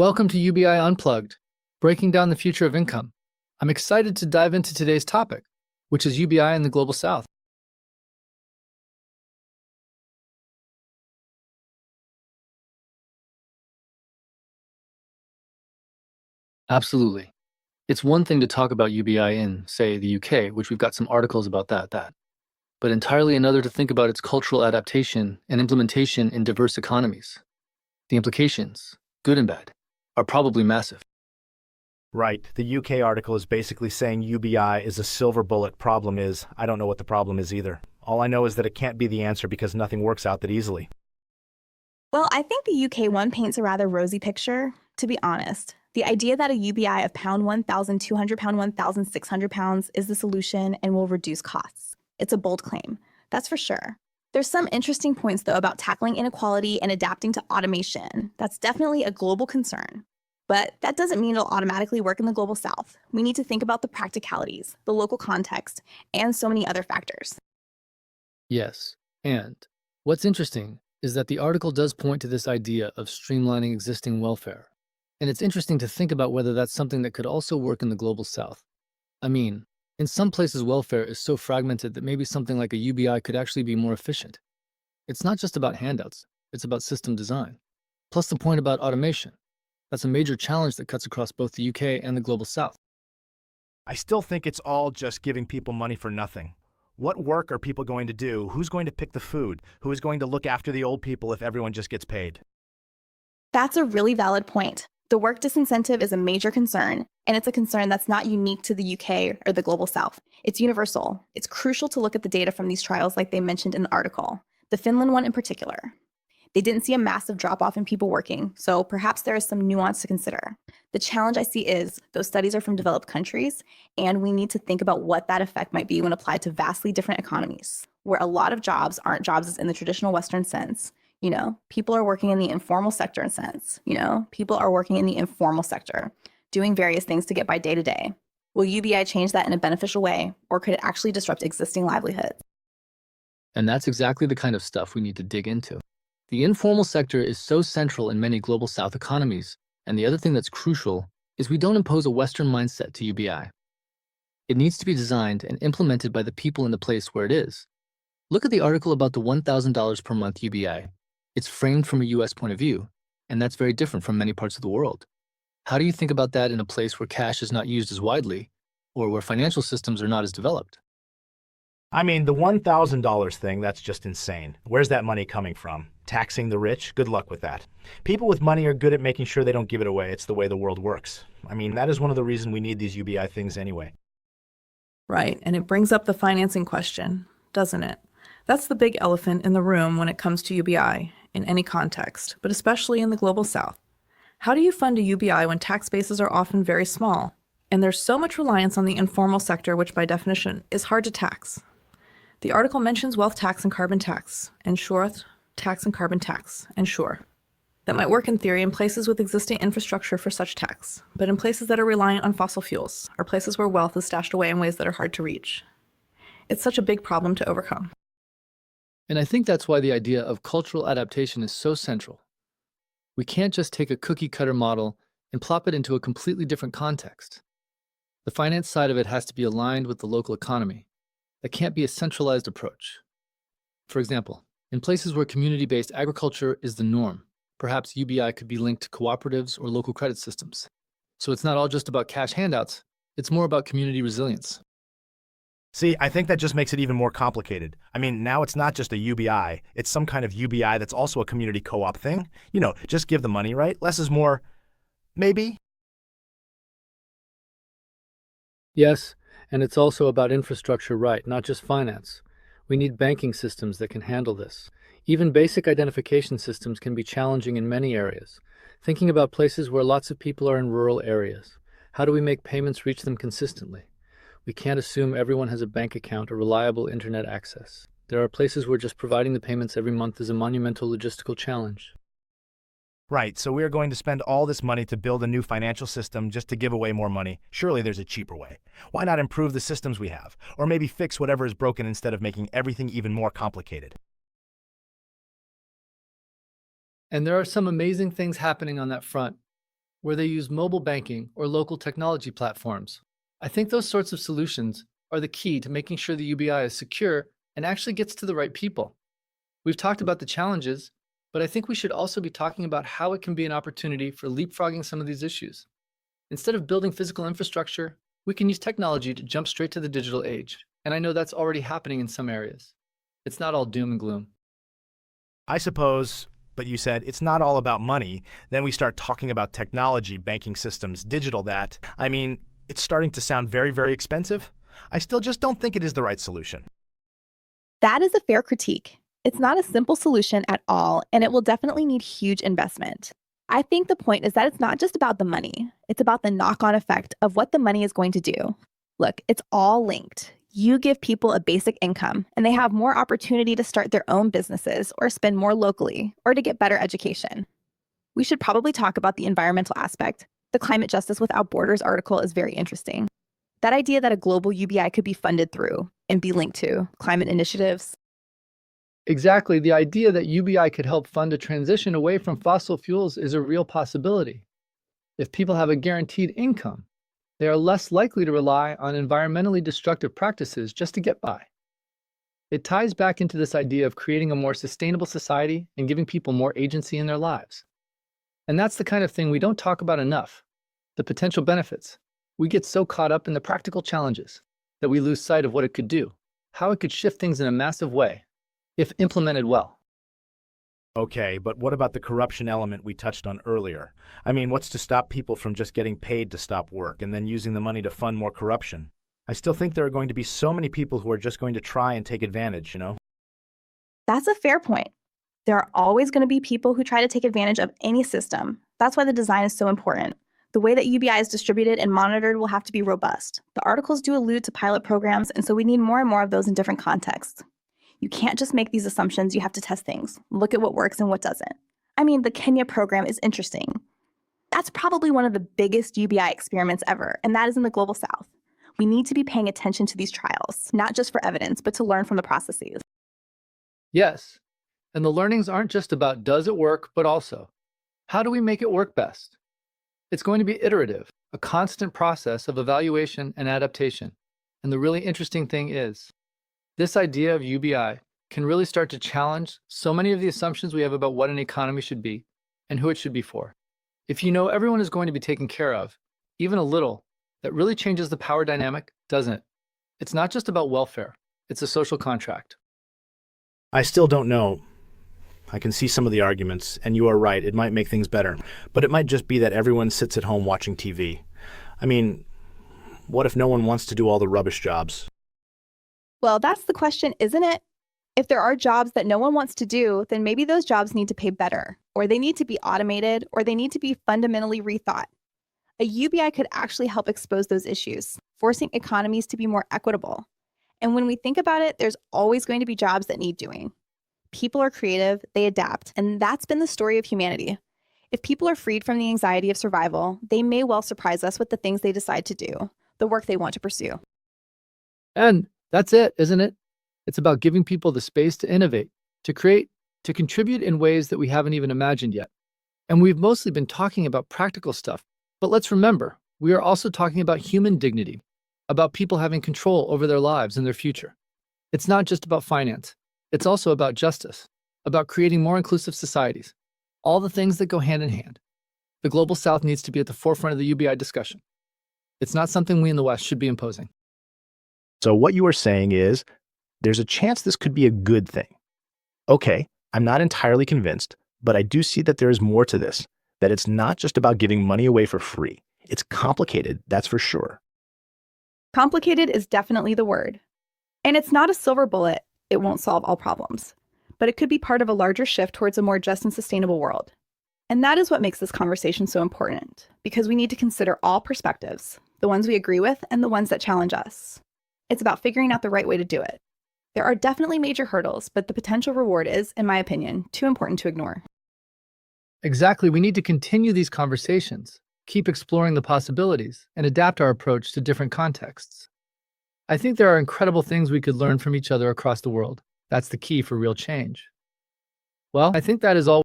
Welcome to UBI Unplugged, breaking down the future of income. I'm excited to dive into today's topic, which is UBI in the Global South. Absolutely. It's one thing to talk about UBI in, say, the UK, which we've got some articles about that, but entirely another to think about its cultural adaptation and implementation in diverse economies. The implications, good and bad, are probably massive. Right. The UK article is basically saying UBI is a silver bullet. Problem is, I don't know what the problem is either. All I know is that it can't be the answer because nothing works out that easily. Well, I think the UK one paints a rather rosy picture, to be honest. The idea that a UBI of pound 1,200, pound 1,600 pounds is the solution and will reduce costs. It's a bold claim, that's for sure. There's some interesting points, though, about tackling inequality and adapting to automation. That's definitely a global concern. But that doesn't mean it'll automatically work in the Global South. We need to think about the practicalities, the local context, and so many other factors. Yes, and what's interesting is that the article does point to this idea of streamlining existing welfare. And it's interesting to think about whether that's something that could also work in the Global South. I mean, in some places, welfare is so fragmented that maybe something like a UBI could actually be more efficient. It's not just about handouts, it's about system design. Plus the point about automation. That's a major challenge that cuts across both the UK and the Global South. I still think it's all just giving people money for nothing. What work are people going to do? Who's going to pick the food? Who is going to look after the old people if everyone just gets paid? That's a really valid point. The work disincentive is a major concern, and it's a concern that's not unique to the UK or the Global South. It's universal. It's crucial to look at the data from these trials like they mentioned in the article, the Finland one in particular. They didn't see a massive drop-off in people working, so perhaps there is some nuance to consider. The challenge I see is those studies are from developed countries, and we need to think about what that effect might be when applied to vastly different economies, where a lot of jobs aren't jobs in the traditional Western sense. People are working in the informal sector in sense. People are working in the informal sector, doing various things to get by day to day. Will UBI change that in a beneficial way, or could it actually disrupt existing livelihoods? And that's exactly the kind of stuff we need to dig into. The informal sector is so central in many Global South economies, and the other thing that's crucial is we don't impose a Western mindset to UBI. It needs to be designed and implemented by the people in the place where it is. Look at the article about the $1,000 per month UBI. It's framed from a US point of view, and that's very different from many parts of the world. How do you think about that in a place where cash is not used as widely, or where financial systems are not as developed? I mean, the $1,000 thing, that's just insane. Where's that money coming from? Taxing the rich? Good luck with that. People with money are good at making sure they don't give it away. It's the way the world works. I mean, that is one of the reasons we need these UBI things anyway. Right, and it brings up the financing question, doesn't it? That's the big elephant in the room when it comes to UBI, in any context, but especially in the Global South. How do you fund a UBI when tax bases are often very small, and there's so much reliance on the informal sector, which by definition is hard to tax? The article mentions wealth tax and carbon tax, and sure, tax and carbon tax, and sure. That might work in theory in places with existing infrastructure for such tax, but in places that are reliant on fossil fuels, or places where wealth is stashed away in ways that are hard to reach. It's such a big problem to overcome. And I think that's why the idea of cultural adaptation is so central. We can't just take a cookie-cutter model and plop it into a completely different context. The finance side of it has to be aligned with the local economy. That can't be a centralized approach. For example, in places where community-based agriculture is the norm, perhaps UBI could be linked to cooperatives or local credit systems. So it's not all just about cash handouts, it's more about community resilience. See, I think that just makes it even more complicated. I mean, now it's not just a UBI, it's some kind of UBI that's also a community co-op thing. Just give the money, right? Less is more, maybe? Yes, and it's also about infrastructure, right, not just finance. We need banking systems that can handle this. Even basic identification systems can be challenging in many areas. Thinking about places where lots of people are in rural areas. How do we make payments reach them consistently? We can't assume everyone has a bank account or reliable internet access. There are places where just providing the payments every month is a monumental logistical challenge. Right, so we're going to spend all this money to build a new financial system just to give away more money. Surely there's a cheaper way. Why not improve the systems we have? Or maybe fix whatever is broken instead of making everything even more complicated? And there are some amazing things happening on that front. where they use mobile banking or local technology platforms. I think those sorts of solutions are the key to making sure the UBI is secure and actually gets to the right people. We've talked about the challenges, but I think we should also be talking about how it can be an opportunity for leapfrogging some of these issues. Instead of building physical infrastructure, we can use technology to jump straight to the digital age. And I know that's already happening in some areas. It's not all doom and gloom. I suppose, but you said it's not all about money. Then we start talking about technology, banking systems, digital that. I mean, it's starting to sound very, very expensive. I still just don't think it is the right solution. That is a fair critique. It's not a simple solution at all, and it will definitely need huge investment. I think the point is that it's not just about the money. It's about the knock-on effect of what the money is going to do. Look, it's all linked. You give people a basic income, and they have more opportunity to start their own businesses or spend more locally or to get better education. We should probably talk about the environmental aspect. The Climate Justice Without Borders article is very interesting. That idea that a global UBI could be funded through and be linked to climate initiatives. Exactly, the idea that UBI could help fund a transition away from fossil fuels is a real possibility. If people have a guaranteed income, they are less likely to rely on environmentally destructive practices just to get by. It ties back into this idea of creating a more sustainable society and giving people more agency in their lives. And that's the kind of thing we don't talk about enough, the potential benefits. We get so caught up in the practical challenges that we lose sight of what it could do, how it could shift things in a massive way, if implemented well. Okay, but what about the corruption element we touched on earlier? I mean, what's to stop people from just getting paid to stop work and then using the money to fund more corruption? I still think there are going to be so many people who are just going to try and take advantage, you know? That's a fair point. There are always going to be people who try to take advantage of any system. That's why the design is so important. The way that UBI is distributed and monitored will have to be robust. The articles do allude to pilot programs, and so we need more and more of those in different contexts. You can't just make these assumptions, you have to test things. Look at what works and what doesn't. I mean, the Kenya program is interesting. That's probably one of the biggest UBI experiments ever, and that is in the Global South. We need to be paying attention to these trials, not just for evidence, but to learn from the processes. Yes, and the learnings aren't just about does it work, but also how do we make it work best? It's going to be iterative, a constant process of evaluation and adaptation. And the really interesting thing is, this idea of UBI can really start to challenge so many of the assumptions we have about what an economy should be and who it should be for. If you know everyone is going to be taken care of, even a little, that really changes the power dynamic, doesn't it? It's not just about welfare, it's a social contract. I still don't know. I can see some of the arguments, and you are right, it might make things better. But it might just be that everyone sits at home watching TV. I mean, what if no one wants to do all the rubbish jobs? Well, that's the question, isn't it? If there are jobs that no one wants to do, then maybe those jobs need to pay better, or they need to be automated, or they need to be fundamentally rethought. A UBI could actually help expose those issues, forcing economies to be more equitable. And when we think about it, there's always going to be jobs that need doing. People are creative, they adapt, and that's been the story of humanity. If people are freed from the anxiety of survival, they may well surprise us with the things they decide to do, the work they want to pursue. And that's it, isn't it? It's about giving people the space to innovate, to create, to contribute in ways that we haven't even imagined yet. And we've mostly been talking about practical stuff, but let's remember, we are also talking about human dignity, about people having control over their lives and their future. It's not just about finance. It's also about justice, about creating more inclusive societies, all the things that go hand in hand. The Global South needs to be at the forefront of the UBI discussion. It's not something we in the West should be imposing. So what you are saying is, there's a chance this could be a good thing. Okay, I'm not entirely convinced, but I do see that there is more to this, that it's not just about giving money away for free. It's complicated, that's for sure. Complicated is definitely the word. And it's not a silver bullet. It won't solve all problems. But it could be part of a larger shift towards a more just and sustainable world. And that is what makes this conversation so important, because we need to consider all perspectives, the ones we agree with and the ones that challenge us. It's about figuring out the right way to do it. There are definitely major hurdles, but the potential reward is, in my opinion, too important to ignore. Exactly, we need to continue these conversations, keep exploring the possibilities, and adapt our approach to different contexts. I think there are incredible things we could learn from each other across the world. That's the key for real change. Well, I think that is all